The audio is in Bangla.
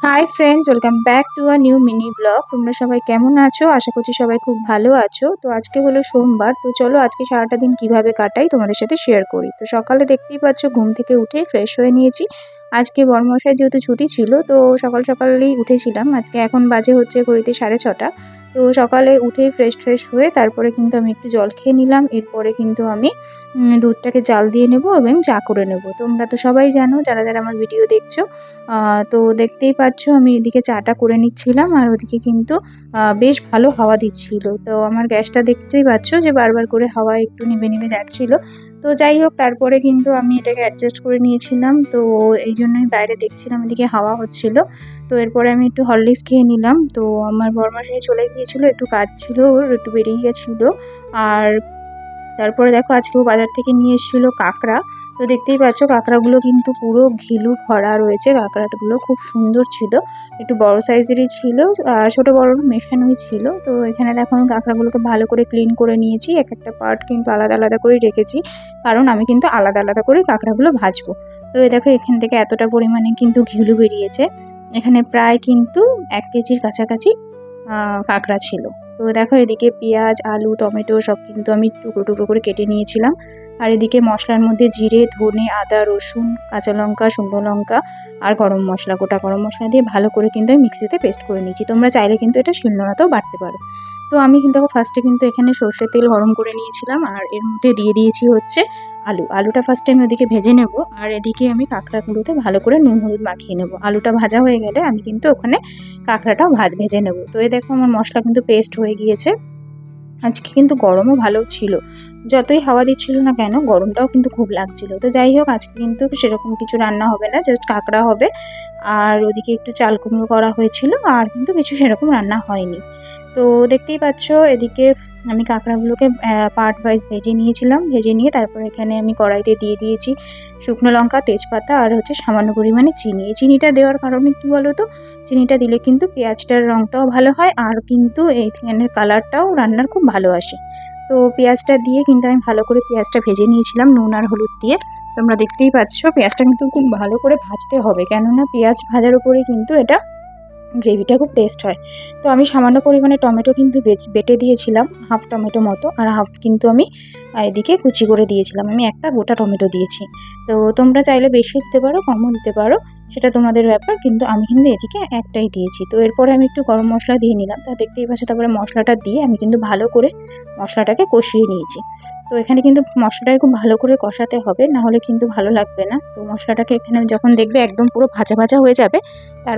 Hi friends, welcome back to a new mini blog. তোমরা সবাই কেমন আছো? আশা করছি সবাই খুব ভালো আছো। তো আজকে হলো সোমবার, তো চলো আজকে সারাটা দিন কিভাবে কাটাই তোমাদের সাথে শেয়ার করি। তো সকালে দেখতেই পাচ্ছ ঘুম থেকে উঠে ফ্রেশ হয়ে নিয়েছি। আজকে বড়মশাই যেহেতু ছুটি ছিল, তো সকাল সকালেই উঠেছিলাম। আজকে এখন বাজে হচ্ছে ঘড়িতে 6:30। তো সকালে উঠে ফ্রেশ হয়ে তারপরে কিন্তু আমি একটু জল খেয়ে নিলাম। এরপরে কিন্তু আমি দুধটাকে জাল দিয়ে নেব এবং চা করে নেব। তোমরা তো সবাই জানো, যারা যারা আমার ভিডিও দেখছো। তো দেখতেই পাচ্ছ আমি এদিকে চাটা করে নিচ্ছিলাম, আর ওদিকে কিন্তু বেশ ভালো হাওয়া দিচ্ছিল। তো আমার গ্যাসটা দেখতেই পাচ্ছ যে বারবার করে হাওয়া একটু নিভে নিভে যাচ্ছিল। তো যাই হোক, তারপরে কিন্তু আমি এটাকে অ্যাডজাস্ট করে নিয়েছিলাম। তো এই জন্যই বাইরে দেখছিলাম এদিকে হাওয়া হচ্ছিল। তো এরপরে আমি একটু হরলিক্স খেয়ে নিলাম। তো আমার বরমাসাই চলে গিয়েছিল, একটু কাজ ছিল, ওর একটু বেরিয়ে গেছিলো। আর তারপরে দেখো আজকেও বাজার থেকে নিয়ে এসেছিলো কাঁকড়া। তো দেখতেই পাচ্ছ কাঁকড়াগুলো কিন্তু পুরো ঘিলু ভরা রয়েছে। কাঁকড়াগুলো খুব সুন্দর ছিল, একটু বড় সাইজেরই ছিল, আর ছোট বড় মেশানোই ছিল। তো এখানে দেখো আমি কাঁকড়াগুলোকে ভালো করে ক্লিন করে নিয়েছি, এক একটা পার্ট কিন্তু আলাদা আলাদা করে রেখেছি, কারণ আমি কিন্তু আলাদা আলাদা করে কাঁকড়াগুলো ভাজবো। তো এই দেখো এখান থেকে এতটা পরিমাণে কিন্তু ঘিলু বেরিয়েছে। এখানে প্রায় কিন্তু 1 কেজির কাছাকাছি কাঁকড়া ছিল। তো দেখো এদিকে পেঁয়াজ, আলু, টমেটো সব কিন্তু আমি টুকরো টুকরো করে কেটে নিয়েছিলাম। আর এদিকে মশলার মধ্যে জিরে, ধনে, আদা, রসুন, কাঁচা লঙ্কা, শুকনো লঙ্কা আর গরম মশলা, গোটা গরম মশলা দিয়ে ভালো করে কিন্তু আমি মিক্সিতে পেস্ট করে নিয়েছি। তোমরা চাইলে কিন্তু এটা শিলনোড়াতেও বাটতে পারো। তো আমি কিন্তু ফার্স্টে কিন্তু এখানে সর্ষের তেল গরম করে নিয়েছিলাম, আর এর মধ্যে দিয়ে দিয়েছি হচ্ছে আলুটা ফার্স্টে আমি ওদিকে ভেজে নেব, আর এদিকে আমি কাঁকড়াগুলোতে ভালো করে নুন হলুদ মাখিয়ে নেব। আলুটা ভাজা হয়ে গেলে আমি কিন্তু ওখানে কাঁকড়াটাও ভেজে নেব। তো এই দেখো আমার মশলা কিন্তু পেস্ট হয়ে গিয়েছে। আজকে কিন্তু গরমও ভালো ছিল, যতই হাওয়া দিচ্ছিল না কেন গরমটাও কিন্তু খুব লাগছিল। তো যাই হোক, আজকে কিন্তু সেরকম কিছু রান্না হবে না, জাস্ট কাঁকড়া হবে। আর ওদিকে একটু চাল কুমড়ো করা হয়েছিল, আর কিন্তু কিছু সেরকম রান্না হয়নি। তো দেখতেই পাচ্ছ এদিকে আমি কাঁকড়াগুলোকে পার্ট ওয়াইজ ভেজে নিয়েছিলাম। ভেজে নিয়ে তারপর এখানে আমি কড়াইতে দিয়ে দিয়েছি শুকনো লঙ্কা, তেজপাতা আর হচ্ছে সামান্য পরিমাণে চিনি। এই চিনিটা দেওয়ার কারণে কী বলো তো, চিনিটা দিলে কিন্তু পেঁয়াজটার রঙটাও ভালো হয়, আর কিন্তু এইখানের কালারটাও রান্নার খুব ভালো আসে। তো পেঁয়াজটা দিয়ে কিন্তু আমি ভালো করে পেঁয়াজটা ভেজে নিয়েছিলাম নুন আর হলুদ দিয়ে। তোমরা দেখতেই পাচ্ছ পেঁয়াজটা কিন্তু খুব ভালো করে ভাজতে হবে, কেননা পেঁয়াজ ভাজার উপরেই কিন্তু এটা গ্রেভিটা খুব টেস্ট হয়। তো আমি সামান্য পরিমাণে টমেটো কিন্তু বেটে দিয়েছিলাম, হাফ টমেটো মতো, আর হাফ কিন্তু আমি এদিকে কুচি করে দিয়েছিলাম। আমি একটা গোটা টমেটো দিয়েছি। তো তোমরা চাইলে বেশি দিতে পারো, কমও দিতে পারো, সেটা তোমাদের ব্যাপার, কিন্তু আমি কিন্তু এদিকে একটাই দিয়েছি। তো এরপরে আমি একটু গরম মশলা দিয়ে নিলাম। তা দেখতেই পাচ্ছ তারপরে মশলাটা দিয়ে আমি কিন্তু ভালো করে মশলাটাকে কষিয়ে নিয়েছি। তো এখানে কিন্তু মশলাটাকে খুব ভালো করে কষাতে হবে, না হলে কিন্তু ভালো লাগবে না। তো মশলাটাকে এখানে যখন দেখবে একদম পুরো ভাজা ভাজা হয়ে যাবে, তার